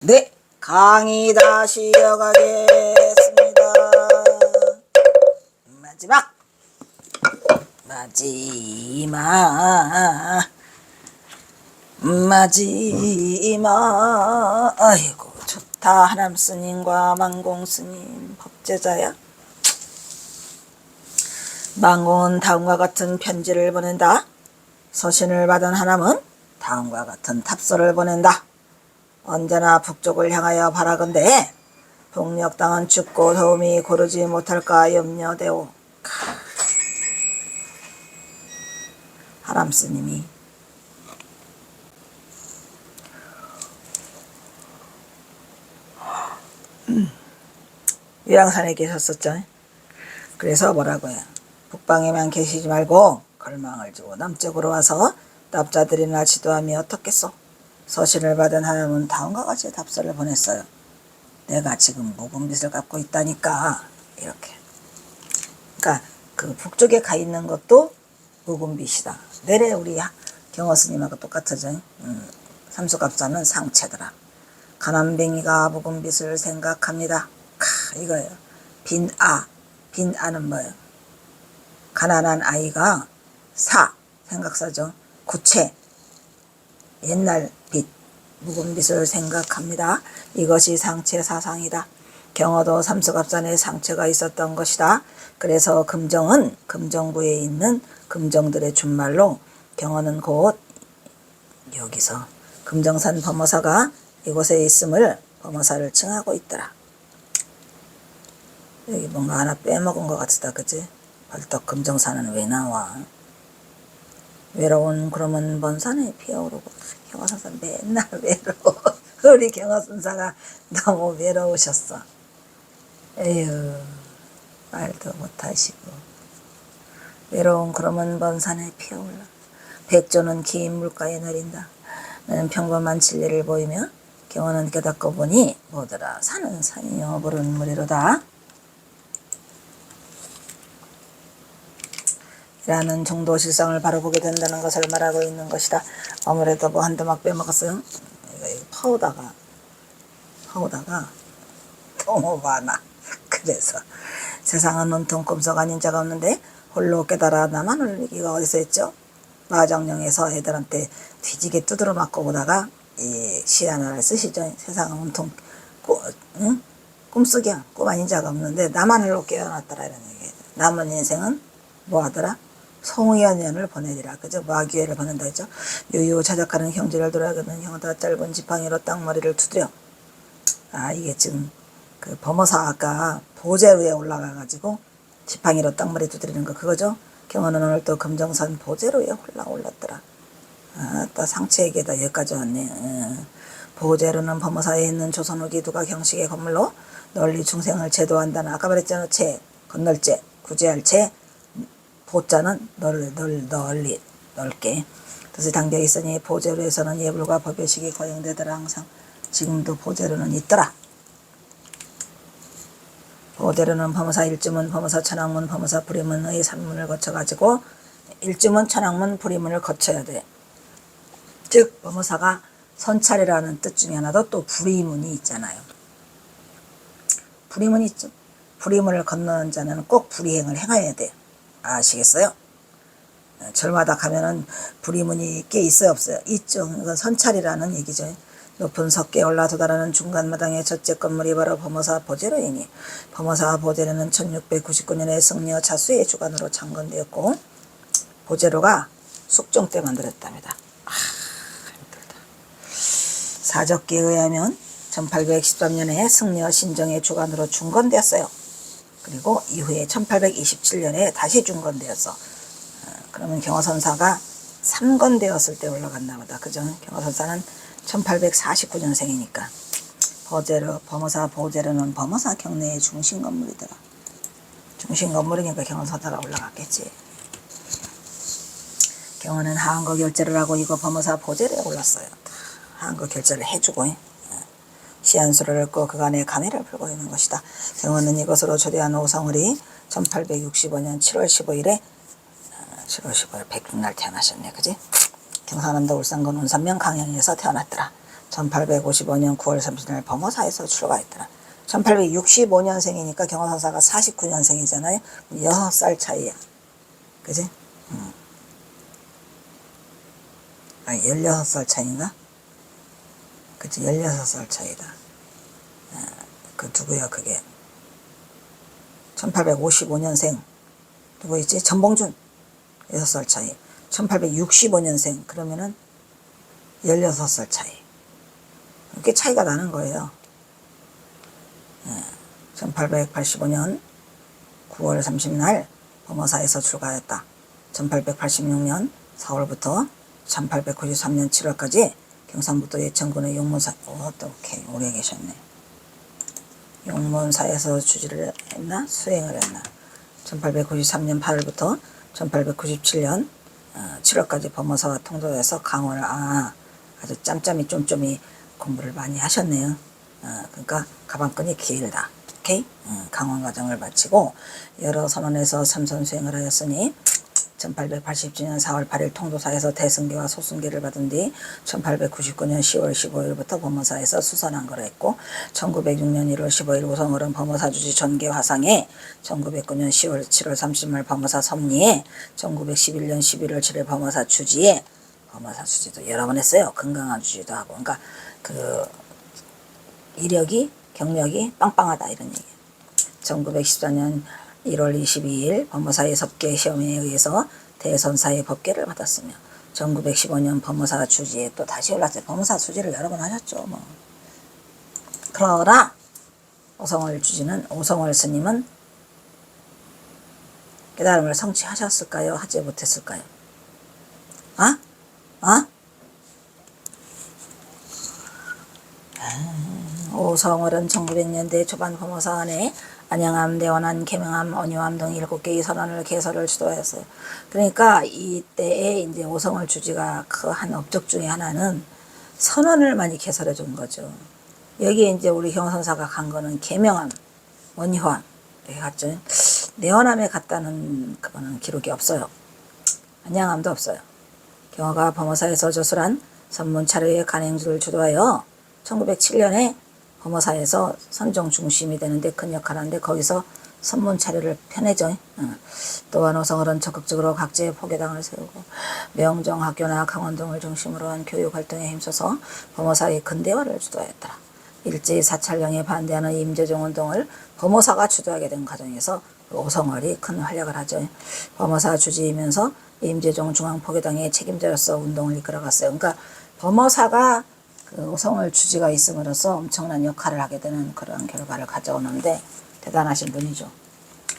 네, 강의 다시 이어가겠습니다. 마지막. 아이고 좋다. 하남 스님과 망공 스님 법제자야. 망공은 다음과 같은 편지를 보낸다. 서신을 받은 하남은 다음과 같은 탑서를 보낸다. 언제나 북쪽을 향하여 바라건대 북녘 땅은 춥고 더움이 고르지 못할까 염려되오. 하람 스님이 유양산에 계셨었죠. 그래서 뭐라고요? 북방에만 계시지 말고 걸망을 주고 남쪽으로 와서 납자들이나 지도하며 어떻겠소? 서신을 받은 하람은 다음과 같이 답서를 보냈어요. 내가 지금 묵은 빚을 갚고 있다니까. 이렇게. 그러니까 그 북쪽에 가 있는 것도 묵은 빚이다. 내래 우리 경호 스님하고 똑같아져. 삼수갑자는 상체더라. 가난뱅이가 묵은 빚을 생각합니다. 이거예요. 빈아는 뭐예요? 가난한 아이가 생각사죠. 구체, 옛날 빚, 묵은 빚을 생각합니다. 이것이 상체 사상이다. 경어도 삼수갑산에 상체가 있었던 것이다. 그래서 금정은 금정구에 있는 금정들의 준말로 경어는 곧 여기서 금정산 범어사가 이곳에 있음을 범어사를 칭하고 있더라. 여기 뭔가 하나 빼먹은 것 같다, 그치? 벌떡 금정산은 왜 나와? 외로운 그러면 먼 산에 피어오르고. 경화선사 맨날 외로워. 우리 경화선사가 너무 외로우셨어. 에휴, 말도 못하시고. 외로운 그러면 먼 산에 피어올라. 백조는 긴 물가에 내린다. 너는 평범한 진리를 보이며 경화는 깨닫고 보니 뭐더라. 산은 산이요 물은 물이로다. 라는 정도 실상을 바로 보게 된다는 것을 말하고 있는 것이다. 아무래도 뭐 한두 막 빼먹었어요. 이거 파우다가 너무 많아. 그래서 세상은 온통 꼼석 아닌 자가 없는데 홀로 깨달아 나만 울리기가 어디서 했죠? 마정령에서 애들한테 뒤지게 두드러 맞고 오다가 이 시 하나를 쓰시죠. 세상은 온통 꿈속이야. 꿈 아닌 자가 없는데 나만 홀로 깨어났더라 이런 얘기예요. 남은 인생은 뭐 하더라? 송의연년을 보내리라. 그죠? 마귀회를 보낸다 했죠. 유유 자작하는 형제를 돌아가는 형다 짧은 지팡이로 땅머리를 두드려. 이게 지금 그 범어사 아까 보제 위에 올라가가지고 지팡이로 땅머리 두드리는 거 그거죠? 경호는 오늘 또 금정산 보제로 위에 올랐더라. 또 상체 얘기다 여기까지 왔네. 보제로는 범어사에 있는 조선 후 기두가 경식의 건물로 널리 중생을 제도한다는 아까 말했잖아. 건널 제, 구제할 제, 보자는 널리 넓게 뜻이 담겨 있으니 보제로에서는 예불과 법요식이 거행되더라. 항상 지금도 보제로는 있더라. 보제로는 범어사 일주문, 범어사 천왕문, 범어사 불의문의 3문을 거쳐가지고 일주문, 천왕문, 불의문을 거쳐야 돼. 즉 범어사가 선찰이라는 뜻 중에 하나도 또 불의문이 있잖아요. 불의문이 있죠. 불의문을 건너는 자는 꼭 불의행을 행해야 돼. 아시겠어요? 절마다 가면은 불의문이 꽤 있어요, 없어요? 있죠. 이건 선찰이라는 얘기죠. 높은 석계에 올라 도달하는 중간마당의 첫째 건물이 바로 범어사 보제로이니 범어사 보제로는 1699년에 승려 차수의 주관으로 창건되었고 보제로가 숙종 때 만들었답니다. 힘들다. 사적기에 의하면 1813년에 승려 신정의 주관으로 중건되었어요. 그리고 이후에 1827년에 다시 중건되었어. 그러면 경화선사가 3건되었을 때 올라갔나 보다. 그죠? 경화선사는 1849년생이니까. 범어사 보제로는 범어사 경내의 중심 건물이더라. 중심 건물이니까 경화선사가 올라갔겠지. 경화는 하한거 결제를 하고 이거 범어사 보제로에 올랐어요. 하한거 결제를 해주고 시한수를 읊고 그간의 감회를 풀고 있는 것이다. 경호는 이것으로 초대한 오성을이 1865년 7월 15일에 100날 태어나셨네. 그지? 경상남도 울산군 운산면 강양에서 태어났더라. 1855년 9월 30일 범어사에서 출가했더라. 1865년생이니까 경화선사가 49년생이잖아요. 6살 차이야. 그지? 아, 16살 차이인가? 그치, 16살 차이다. 그 누구야, 그게. 1855년생. 누구 있지? 전봉준. 6살 차이. 1865년생. 그러면은 16살 차이. 이렇게 차이가 나는 거예요. 1885년 9월 30날 범어사에서 출가했다. 1886년 4월부터 1893년 7월까지 경상북도 예천군의 용문사, 어떻게 오래 계셨네. 용문사에서 주지를 했나? 수행을 했나? 1893년 8월부터 1897년 7월까지 범어사와 통도에서 강원을, 아주 짬짬이 쫌쫌이 공부를 많이 하셨네요. 그러니까 가방끈이 길다. 오케이? 강원 과정을 마치고 여러 선원에서 삼선 수행을 하였으니 1887년 4월 8일 통도사에서 대승계와 소승계를 받은 뒤 1899년 10월 15일부터 범어사에서 수선한거를 했고 1906년 1월 15일 오성어른 범어사 주지 전계 화상에 1909년 10월 7월 30일 범어사 섭리에 1911년 11월 7일 범어사 주지에 범어사 주지도 여러 번 했어요. 건강한 주지도 하고. 그러니까 그 이력이 경력이 빵빵하다 이런 얘기예요. 1914년 1월 22일 범어사의 섭계 시험에 의해서 대선사의 법계를 받았으며 1915년 범어사 주지에 또 다시 올랐어요. 범어사 주지를 여러 번 하셨죠. 뭐. 그러나 오성월 주지는 오성월 스님은 깨달음을 성취하셨을까요? 하지 못했을까요? 오성월은 1900년대 초반 범어사 안에 안양암, 대원암, 계명암, 언유암 등 7개의 선원을 개설을 주도하였어요. 그러니까 이때에 이제 오성월 주지가 그 한 업적 중에 하나는 선원을 많이 개설해 준 거죠. 여기에 이제 우리 경선사가 간 거는 계명암, 원효암 이렇게 갔죠. 내원암에 갔다는 그거는 기록이 없어요. 안양암도 없어요. 경화가 범어사에서 저술한 선문차례의 간행주를 주도하여 1907년에 범어사에서 선정 중심이 되는데 큰 역할을 하는데 거기서 선문차례를 펴내죠. 또한 오성월은 적극적으로 각지의 포교당을 세우고 명정학교나 강원동을 중심으로 한 교육활동에 힘써서 범어사의 근대화를 주도하였더라. 일제히 사찰령에 반대하는 임재종 운동을 범어사가 주도하게 된 과정에서 오성월이 큰 활약을 하죠. 범어사 주지이면서 임재종 중앙포교당의 책임자로서 운동을 이끌어갔어요. 그러니까 범어사가 그 오성월 주지가 있음으로써 엄청난 역할을 하게 되는 그런 결과를 가져오는데 대단하신 분이죠.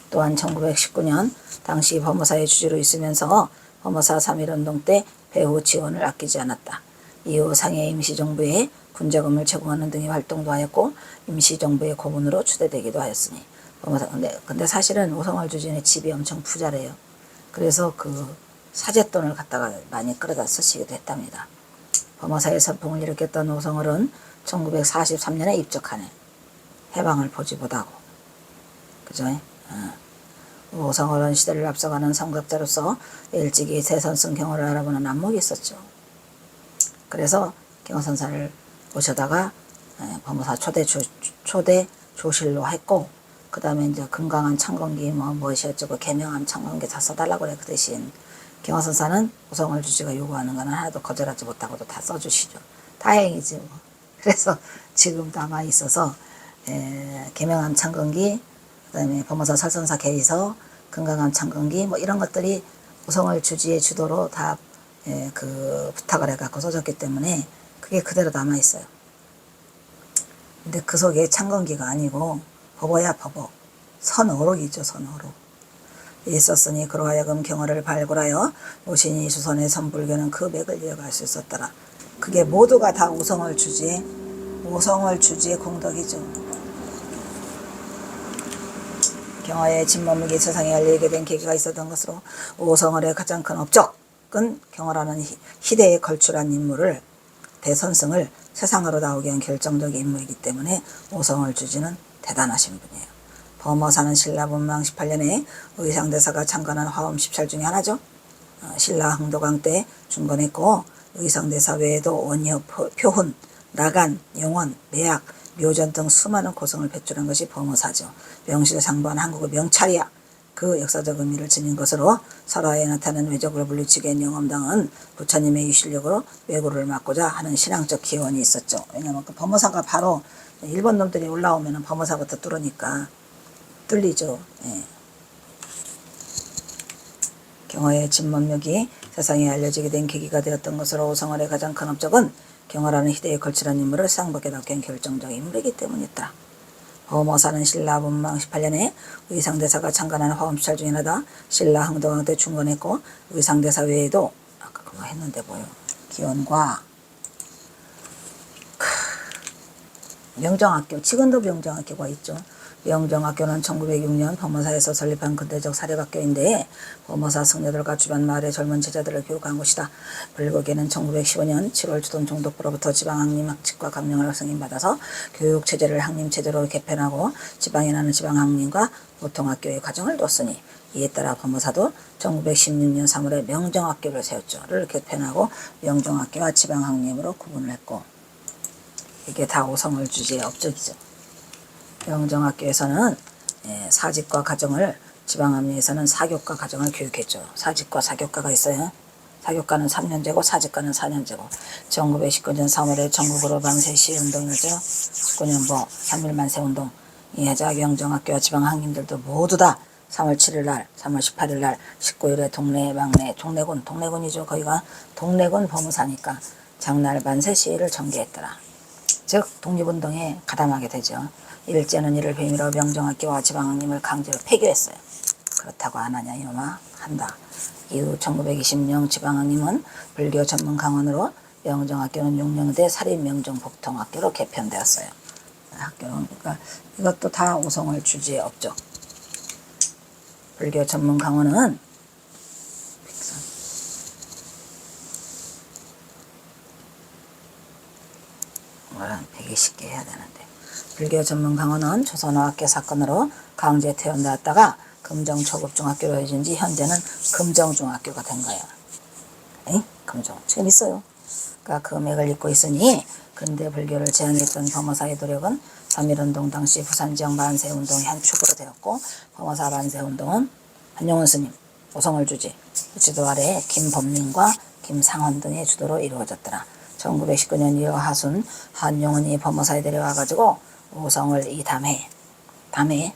또한 1919년 당시 범어사의 주지로 있으면서 범어사 3.1운동 때 배후 지원을 아끼지 않았다. 이후 상해 임시정부에 군자금을 제공하는 등의 활동도 하였고 임시정부의 고문으로 추대되기도 하였으니 범어사 근데 사실은 오성월 주지의 집이 엄청 부자래요. 그래서 그 사제돈을 갖다가 많이 끌어다 쓰시기도 했답니다. 범어사의 선풍을 일으켰던 오성월은 1943년에 입적하네. 해방을 보지 못하고. 그죠? 오성월은 시대를 앞서가는 선각자로서 일찍이 세선성 경호를 알아보는 안목이 있었죠. 그래서 경호선사를 모셔다가 범어사 초대 조실로 했고, 그 다음에 이제 건강한 창건기 무엇이 어쩌고 개명한 창건기 다 써달라고 그래. 그 대신 경화선사는 오성월 주지가 요구하는 거는 하나도 거절하지 못하고도 다 써주시죠. 다행이지 뭐. 그래서 지금 남아 있어서 개명암 창건기, 그다음에 범어사 설선사 개의서, 건강암 창건기 뭐 이런 것들이 오성월 주지의 주도로 다 그 부탁을 해갖고 써졌기 때문에 그게 그대로 남아 있어요. 근데 그 속에 창건기가 아니고 법어야 법어. 선어록이죠, 선어록. 있었으니 그로 하여금 경어를 발굴하여 오신이 수선의 선불교는 그 맥을 이어갈 수 있었더라. 그게 모두가 다 오성월 주지의 공덕이죠. 경어의 진머묵이 세상에 알리게 된 계기가 있었던 것으로 오성월의 가장 큰 업적은 경어라는 희대에 걸출한 인물을 대선승을 세상으로 나오게 한 결정적인 인물이기 때문에 오성월 주지는 대단하신 분이에요. 범어사는 신라 문망 18년에 의상대사가 창건한 화엄 10찰 중에 하나죠. 신라 흥도강 때 중건했고 의상대사 외에도 원효, 표훈, 나간, 용원, 매약, 묘전 등 수많은 고성을 배출한 것이 범어사죠. 명실상부한 한국의 명찰이야. 그 역사적 의미를 지닌 것으로 설화에 나타나는 외적을 물리치게 한 영험당은 부처님의 유실력으로 왜구를 막고자 하는 신앙적 기원이 있었죠. 왜냐하면 그 범어사가 바로 일본 놈들이 올라오면 범어사부터 뚫으니까 뚫리죠. 예. 경어의 진법력이 세상에 알려지게 된 계기가 되었던 것으로 오성월의 가장 큰 업적은 경어라는 희대에 걸출한 인물을 세상밖에 납게 한 결정적 인물이기 때문이었다. 범어사는 신라 분망 18년에 의상대사가 창간한 화엄시찰 중에 하나다. 신라 흥덕왕 때 중건했고 의상대사 외에도 아까 그거 했는데 뭐요? 기원과 명정학교, 지금도 명정학교가 있죠. 명정학교는 1906년 범어사에서 설립한 근대적 사립학교인데 범어사 승려들과 주변 마을의 젊은 제자들을 교육한 곳이다. 불교계는 1915년 7월 주동 종독부로부터 지방학림 학칙과 감명을 승인받아서 교육체제를 학림체제로 개편하고 지방에 나는 지방학림과 보통학교의 과정을 뒀으니 이에 따라 범어사도 1916년 3월에 명정학교를 세웠죠.를 개편하고 명정학교와 지방학림으로 구분을 했고 이게 다 오성월 주제의 업적이죠. 명정학교에서는 사직과 가정을, 지방학림에서는 사교과 가정을 교육했죠. 사직과 사교과가 있어요. 사교과는 3년제고 사직과는 4년제고 1919년 3월에 전국으로 만세 시운동이죠. 19년 3일 만세운동 이 하자 명정학교와 지방학림들도 모두 다 3월 7일날, 3월 18일날, 19일에 동네 막내, 동래군이죠. 거기가 동래군 범어사니까 장날 만세 시위를 전개했더라. 즉 독립운동에 가담하게 되죠. 일제는 이를 빌미로 명정학교와 지방학림을 강제로 폐교했어요. 그렇다고 안 하냐 이놈아? 한다. 이후 1920년 지방학림은 불교 전문 강원으로 명정학교는 용령대 사립명정복통학교로 개편되었어요. 학교는 그러니까 이것도 다 오성월 주지의 업적. 불교 전문 강원은 이거는 120개 해야 되는데 불교 전문 강원은 조선어학계 사건으로 강제 퇴원되었다가 금정초급중학교로 해준 지 현재는 금정중학교가 된 거야. 에이? 금정. 재밌어요. 그러니까 금액을 입고 있으니 근대 불교를 제한했던 범어사의 노력은 3.1운동 당시 부산지역 만세운동의 한 축으로 되었고 범어사 만세운동은 한용운 스님, 오성월 주지, 지도 아래 김범민과 김상헌 등의 주도로 이루어졌더라. 1919년 2월 하순 한용운이 범어사에 데려와가지고 오성을 이 담에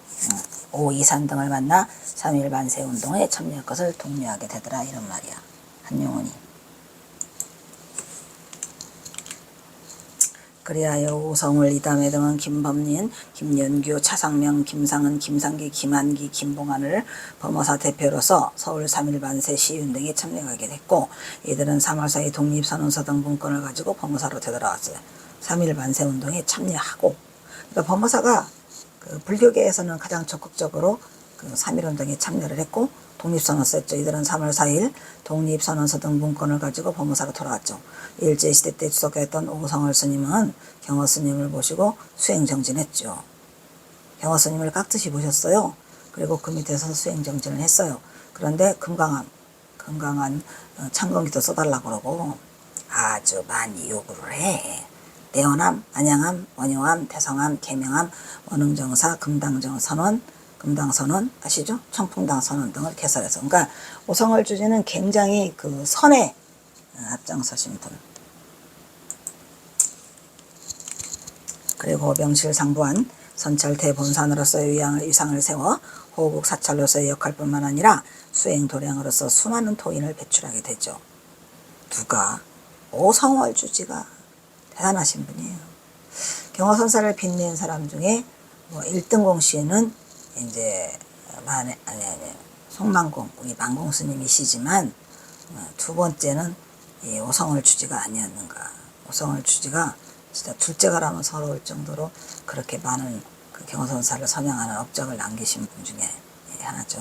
오이산 등을 만나 3.1 만세운동에 참여할 것을 독려하게 되더라 이런 말이야. 한용운이. 그리하여 오성을 이담에 등은 김범린, 김연규, 차상명, 김상은, 김상기, 김한기, 김봉안을 범어사 대표로서 서울 3.1 만세 시위운동에 참여하게 됐고 이들은 3월 4일 독립선언서 등 문건을 가지고 범어사로 되돌아왔어요. 3.1 만세운동에 참여하고 그러니까 범어사가 그 불교계에서는 가장 적극적으로 그 3.1운동에 참여를 했고 독립선언서 했죠. 이들은 3월 4일 독립선언서 등 문건을 가지고 범어사로 돌아왔죠. 일제시대 때 주석했던 오성월 스님은 경어 스님을 모시고 수행정진했죠. 경어 스님을 깍듯이 모셨어요. 그리고 그 밑에서 수행정진을 했어요. 그런데 금강한 창건기도 써달라고 그러고 아주 많이 요구를 해. 대원함, 안양함, 원효함, 대성함, 계명함, 원흥정사, 금당선언 아시죠? 청풍당선언 등을 개설해서 그러니까 오성월 주지는 굉장히 그 선에 앞장서신 분. 그리고 명실상부한 선찰대 본산으로서의 위상을 세워 호국 사찰로서의 역할뿐만 아니라 수행 도량으로서 수많은 도인을 배출하게 되죠. 누가? 오성월 주지가 대단하신 분이에요. 경어선사를 빛낸 사람 중에 1등 공시에는 이제 송만공, 우리 만공 스님이시지만 두 번째는 이 오성월 주지가 아니었는가. 오성월 주지가 진짜 둘째가라면 서러울 정도로 그렇게 많은 그 경어선사를 선양하는 업적을 남기신 분 중에 하나죠.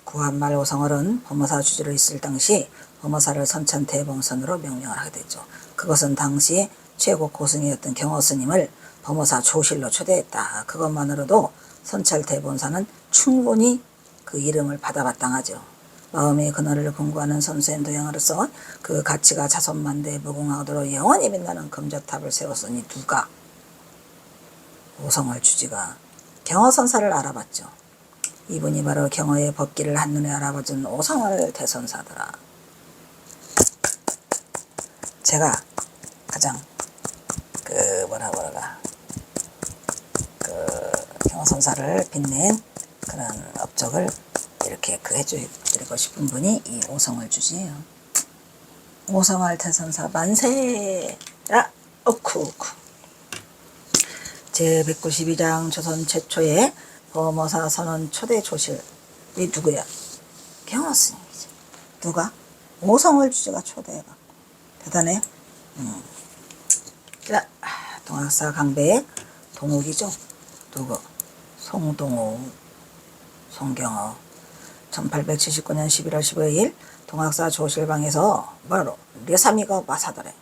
구한말 오성월은 범어사 주지로 있을 당시 범어사를 선천대봉선으로 명명을 하게 됐죠. 그것은 당시에 최고 고승이었던 경어스님을 범어사 조실로 초대했다. 그것만으로도 선찰대본사는 충분히 그 이름을 받아마땅하죠. 마음이 그날을 궁구하는 선수의 도양으로서 그 가치가 자손만대에 무궁하도록 영원히 빛나는 금자탑을 세웠으니 누가 오성을 주지가 경허선사를 알아봤죠. 이분이 바로 경허의 법기를 한눈에 알아봐준 오성을 대선사더라. 제가 가장 경허선사를 빛낸 그런 업적을 이렇게 해드리고 싶은 분이 이 오성을 주지예요. 오성을 대선사 만세라. 어쿠쿠. 제192장 조선 최초의 범어사 선언 초대 조실이 누구야? 경허스님이지. 누가? 오성을 주지가 초대해가. 대단해. 자, 동학사 강배의 동욱이죠. 누구? 송동욱, 송경호. 1879년 11월 15일 동학사 조실방에서 바로 려삼이가 마사더래.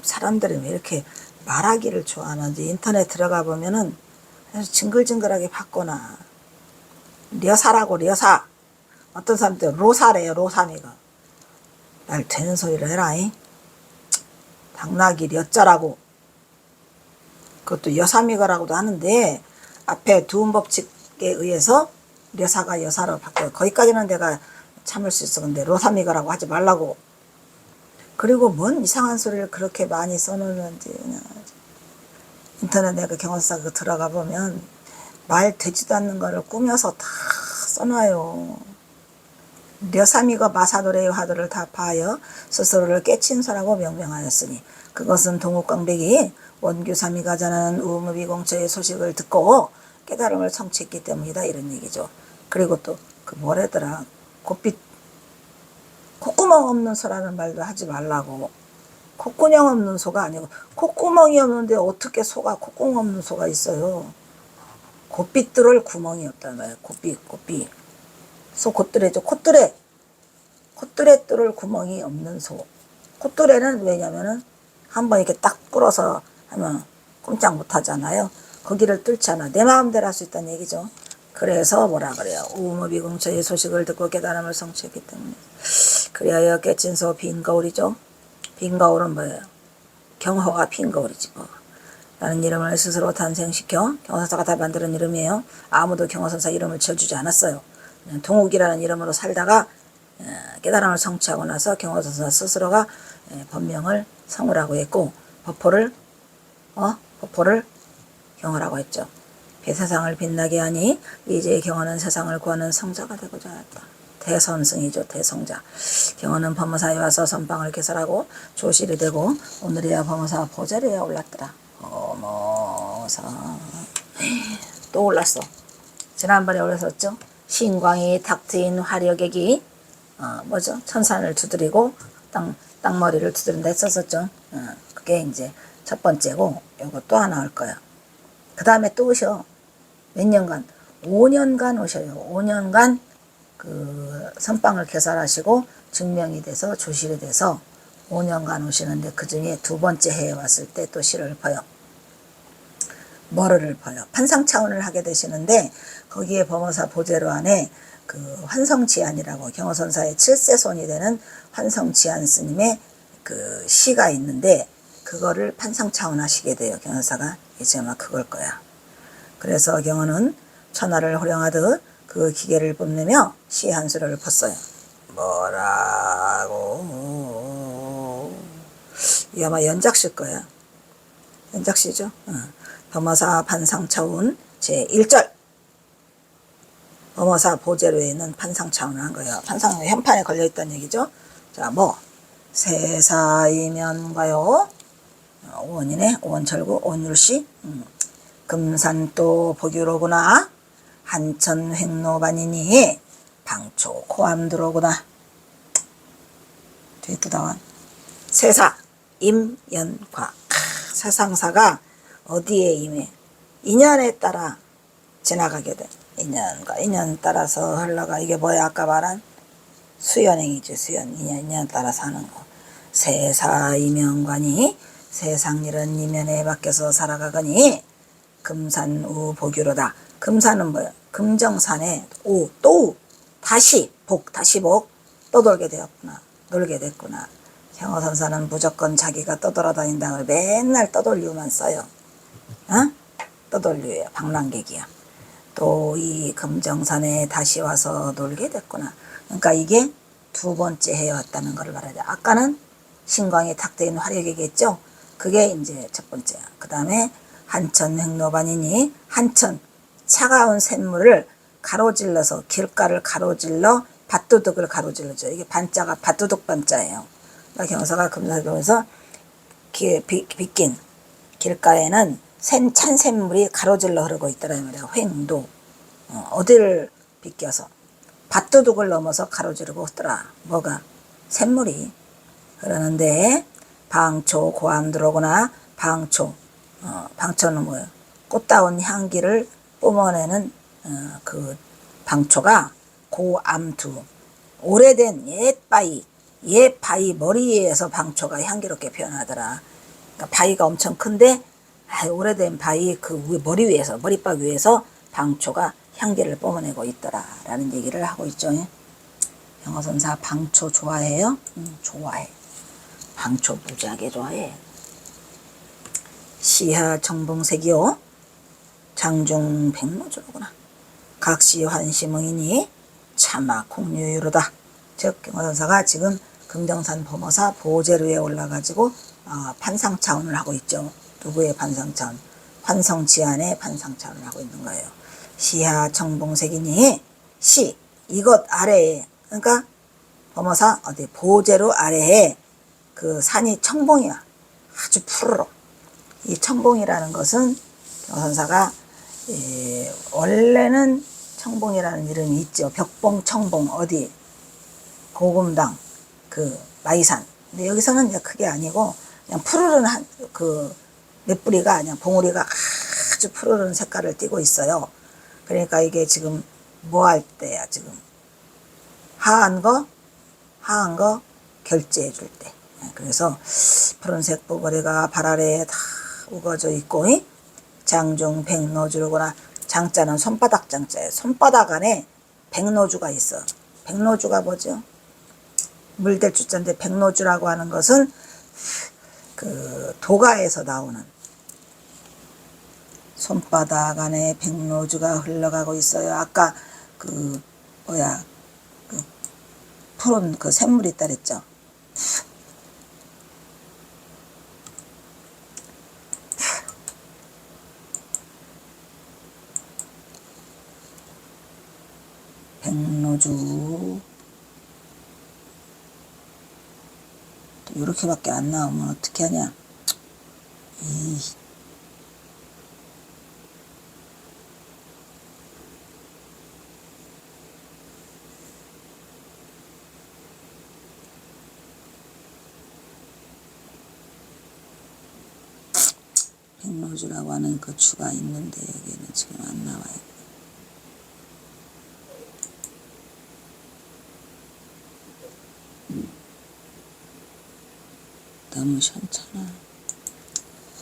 사람들이 왜 이렇게 말하기를 좋아하는지 인터넷 들어가 보면은 징글징글하게 받거나 려사라고 려사. 어떤 사람들 로사래요. 로삼이가. 날 되는 소리를 해라잉. 당나귀 려자라고. 그것도 여삼이가라고도 하는데 앞에 두음 법칙에 의해서 려사가 여사로 바뀌어요. 거기까지는 내가 참을 수 있어. 근데 로삼이가라고 하지 말라고. 그리고 뭔 이상한 소리를 그렇게 많이 써놓는지 그냥 인터넷 내가 경험사 들어가 보면 말 되지도 않는 거를 꾸며서 다 써놔요. 려삼이가 마사노래의 화두를 답하여 스스로를 깨친서라고 명명하였으니 그것은 동욱광백이 원규삼이가 전하는 우무비공처의 소식을 듣고 깨달음을 성취했기 때문이다. 이런 얘기죠. 그리고 또 그 뭐래더라. 콧구멍 없는 소라는 말도 하지 말라고. 콧구멍 없는 소가 아니고 콧구멍이 없는데 어떻게 소가 콧구멍 없는 소가 있어요. 곱빗 뚫을 구멍이 없단 말이에요. 곱빗. 소 콧뚜레죠. 콧뚜레 뚫을 구멍이 없는 소. 콧뚜레는 왜냐면은 한번 이렇게 딱 뚫어서 하면 꼼짝 못 하잖아요. 거기를 뚫지 않아. 내 마음대로 할 수 있다는 얘기죠. 그래서 뭐라 그래요. 우무비공처의 소식을 듣고 깨달음을 성취했기 때문에. 그리하여 깨친 소 빈거울이죠. 빈거울은 뭐예요? 경허가 빈거울이지 뭐. 라는 이름을 스스로 탄생시켜 경허선사가 다 만드는 이름이에요. 아무도 경허선사 이름을 지어주지 않았어요. 동욱이라는 이름으로 살다가 깨달음을 성취하고 나서 경허선사 스스로가 법명을 성우라고 했고 법호를 경허라고 했죠. 세상을 빛나게 하니 이제 경허는 세상을 구하는 성자가 되고자 하였다. 대선승이죠. 대성자. 경허는 범어사에 와서 선방을 개설하고 조실이 되고 오늘이야 범어사 보좌리에 올랐더라. 범어사 또 올랐어. 지난번에 올랐었죠. 신광이 탁 트인 화려객이 천산을 두드리고 땅머리를 두드린다 했었었죠. 그게 이제 첫 번째고 요거 또 하나 올 거야. 그 다음에 또 오셔. 몇 년간? 5년간 오셔요. 5년간 그 선방을 개설하시고 증명이 돼서 조실이 돼서 5년간 오시는데 그 중에 두 번째 해에 왔을 때 또 실을 퍼요. 머리를 퍼요. 판상차원을 하게 되시는데 거기에 범어사 보제로 안에 그 환성지안이라고 경허선사의 7세 손이 되는 환성지안 스님의 그 시가 있는데 그거를 판상차원 하시게 돼요. 경허사가 이제 아마 그걸 거야. 그래서 경허는 천하를 호령하듯 그 기계를 뽐내며 시 한 수를 펐어요. 뭐라고? 이 아마 연작시일 거야. 연작시죠. 범어사 판상차운 제1절. 범어사 보제로에 있는 판상차운을 한 거예요. 판상 현판에 걸려있다는 얘기죠. 자, 세사이면과요. 오원이네. 오원철구, 오원율씨. 금산도 복유로구나. 한천 횡로반이니 방초 코암드로구나. 되게 예쁘다. 세사 임연과. 세상사가 어디에 임해? 인연에 따라 지나가게 돼. 인연과 인연 따라서 흘러가. 이게 뭐야? 아까 말한 수연행이지. 수연. 인연 따라서 하는 거. 세사 임연관이 세상 일은 이면에 밖에서 살아가거니 금산우 복유로다. 금산은 뭐야? 금정산에 또 다시 복 떠돌게 되었구나. 놀게 됐구나. 경어선사는 무조건 자기가 떠돌아다닌다는 걸 맨날 떠돌류만 써요. 어? 떠돌류예요. 방랑객이야. 또 이 금정산에 다시 와서 놀게 됐구나. 그러니까 이게 두 번째 해였다는 걸 말하죠. 아까는 신광이 탁 트인 화력이겠죠. 그게 이제 첫 번째야. 그 다음에 한천 횡로반이니 한천 차가운 샘물을 가로질러서 길가를 가로질러 밭두둑을 가로질러죠. 이게 반자가 밭두둑 반자예요. 그러니까 경서가 금사도에서 빗긴 길가에는 찬 샘물이 가로질러 흐르고 있더라 이 말이야. 횡도 어디를 빗겨서 밭두둑을 넘어서 가로지르고 있더라. 뭐가? 샘물이 그러는데 방초 고암 들어오거나 방초는 뭐예요? 꽃다운 향기를 뿜어내는 그 방초가 고암두 오래된 옛 바위 머리 위에서 방초가 향기롭게 피어나더라. 그러니까 바위가 엄청 큰데 오래된 바위 그 머리 위에서 머리박 위에서 방초가 향기를 뿜어내고 있더라 라는 얘기를 하고 있죠. 경어선사 방초 좋아해요? 좋아해. 방초 무지하게 좋아해. 시하 정봉색이요 장중 백로주로구나. 각시 환시몽이니 차마 공유유로다. 즉 경어선사가 지금 금정산 범어사 보제루에 올라가지고 판상차원을 하고 있죠. 누구의 판상차원? 환성지안의 판상차원을 하고 있는 거예요. 시하 정봉색이니 시 이것 아래에 그러니까 범어사 어디 보제루 아래에 그 산이 청봉이야. 아주 푸르러. 이 청봉이라는 것은 경선사가 원래는 청봉이라는 이름이 있죠. 벽봉 청봉 어디 고금당 그 마이산. 근데 여기서는 이제 그게 아니고 그냥 푸르른 그 맷뿌리가 그냥 봉우리가 아주 푸르른 색깔을 띠고 있어요. 그러니까 이게 지금 뭐 할 때야 지금 하한 거 결제해 줄 때. 그래서 푸른색 뽀글이가 발 아래에 다 우거져 있고 장중 백노주로구나. 장자는 손바닥 장자예요. 손바닥 안에 백노주가 있어. 백노주가 뭐죠? 물될 주자인데 백노주라고 하는 것은 그 도가에서 나오는 손바닥 안에 백노주가 흘러가고 있어요. 아까 그 푸른 그 샘물이 있다 그랬죠. 백노주 또 이렇게밖에 안 나오면 어떻게 하냐. 백노주라고 하는 그 주가 있는데 여기는 지금 안 나와요. 너무 시원찮아.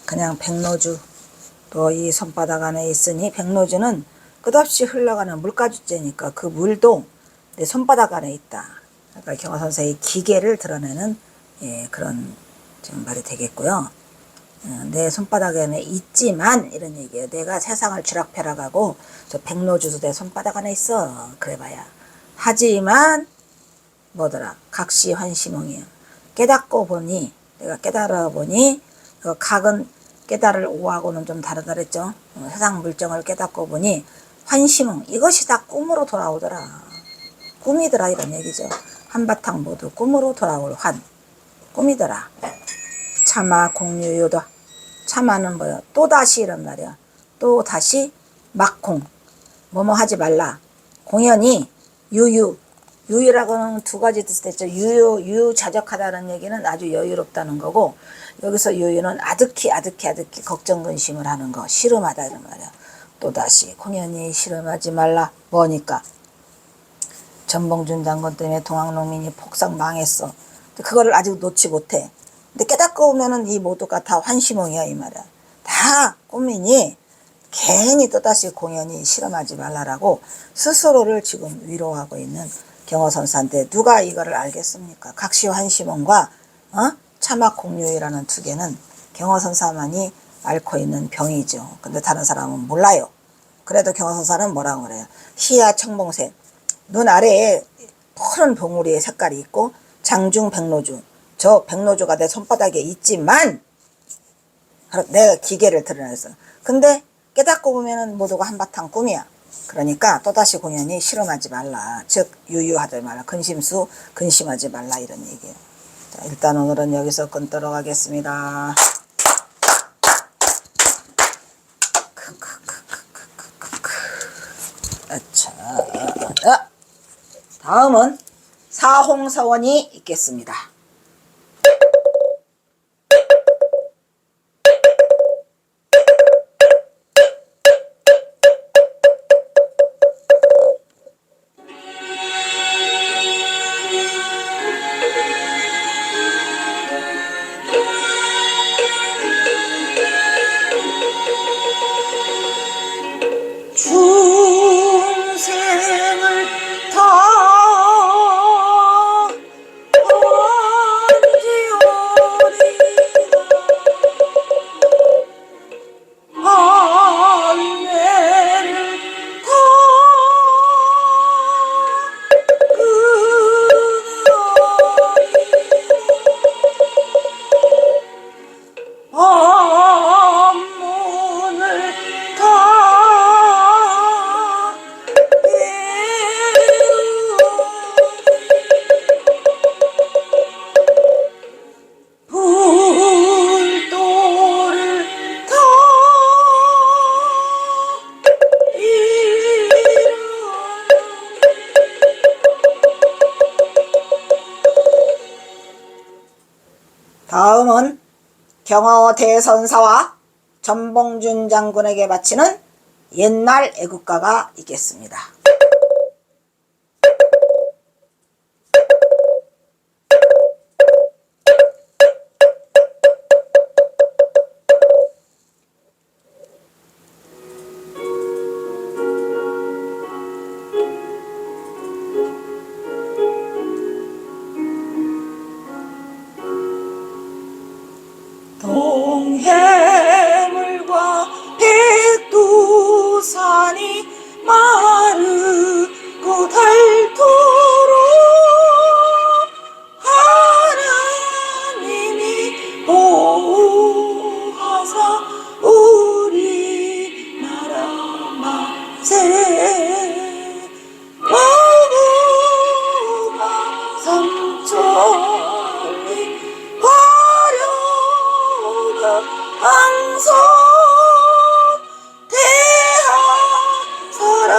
그냥 백노주 또 이 손바닥 안에 있으니 백노주는 끝없이 흘러가는 물가주제니까 그 물도 내 손바닥 안에 있다. 그러니까 경어선사의 기계를 드러내는 그런 지금 말이 되겠고요. 내 손바닥 안에 있지만 이런 얘기예요. 내가 세상을 쥐락펴락하고 저 백노주도 내 손바닥 안에 있어. 그래봐야. 하지만 뭐더라? 각시 환시몽이야. 깨닫고 보니 내가 깨달아 보니 그 각은 깨달을 오하고는 좀 다르다 그랬죠. 세상 물정을 깨닫고 보니 환시몽 이것이 다 꿈으로 돌아오더라. 꿈이더라 이런 얘기죠. 한바탕 모두 꿈으로 돌아올 환 꿈이더라. 차마 공유유다. 차마는 뭐야? 또다시 이런 말이야. 또다시 막공 뭐뭐 하지 말라. 공연이 유유라고는 두 가지 뜻이 됐죠. 유유자적하다는 얘기는 아주 여유롭다는 거고 여기서 유유는 아득히 걱정 근심을 하는 거 씨름하다 이런 말이야. 또다시 공연이 씨름하지 말라. 뭐니까 전봉준 장군 때문에 동학농민이 폭삭 망했어. 그거를 아직 놓지 못해. 근데 깨닫고 오면은 이 모두가 다 환시몽이야 이 말이야. 다 꿈이니 괜히 또다시 공연히 실험하지 말라라고 스스로를 지금 위로하고 있는 경허선사인데 누가 이거를 알겠습니까? 각시환심원과 차막공유이라는 두 개는 경허선사만이 앓고 있는 병이죠. 근데 다른 사람은 몰라요. 그래도 경허선사는 뭐라고 그래요? 희야청봉색, 눈 아래에 푸른 봉우리의 색깔이 있고 장중백로주, 저 백로주가 내 손바닥에 있지만 내가 기계를 드러냈어. 근데 깨닫고 보면은 모두가 한바탕 꿈이야. 그러니까 또다시 공연히 실험하지 말라. 즉 유유하지 말라. 근심수 근심하지 말라 이런 얘기예요. 자, 일단 오늘은 여기서 끊도록 하겠습니다. 자, 다음은 사홍서원이 있겠습니다. 중생을 다 안지어리라 안매를 다 업문을 다 불도를 다 다음은 경허 대선사와 전봉준 장군에게 바치는 옛날 애국가가 있겠습니다. 동해물과 백두산이 마르고 닳도록 하나님이 보호하사 우리나라 만세 어부가 삼천리 화려가 항상 대한 사람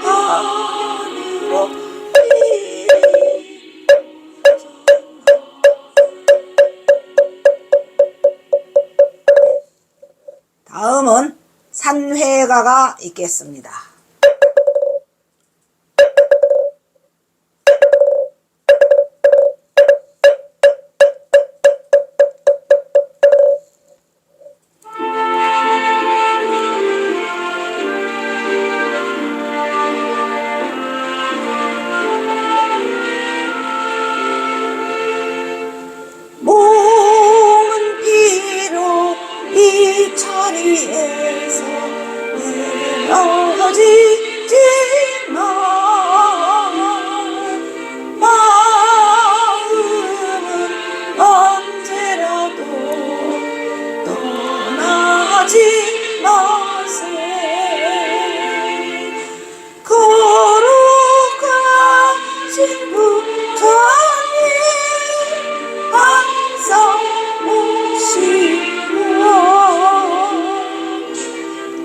대한으로 다음은 산회가가 있겠습니다. 몸은 비록 이 자리에서 헤어지지만 마음은 언제라도 떠나지 마세. 거룩하신 부처님 항상 오시고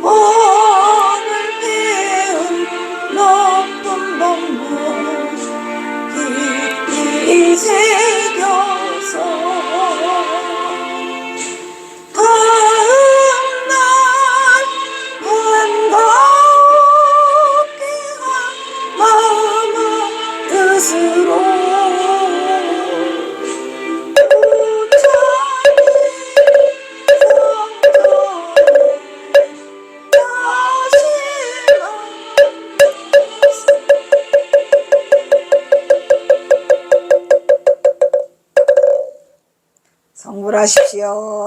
오늘 배운 행복을 하십시오.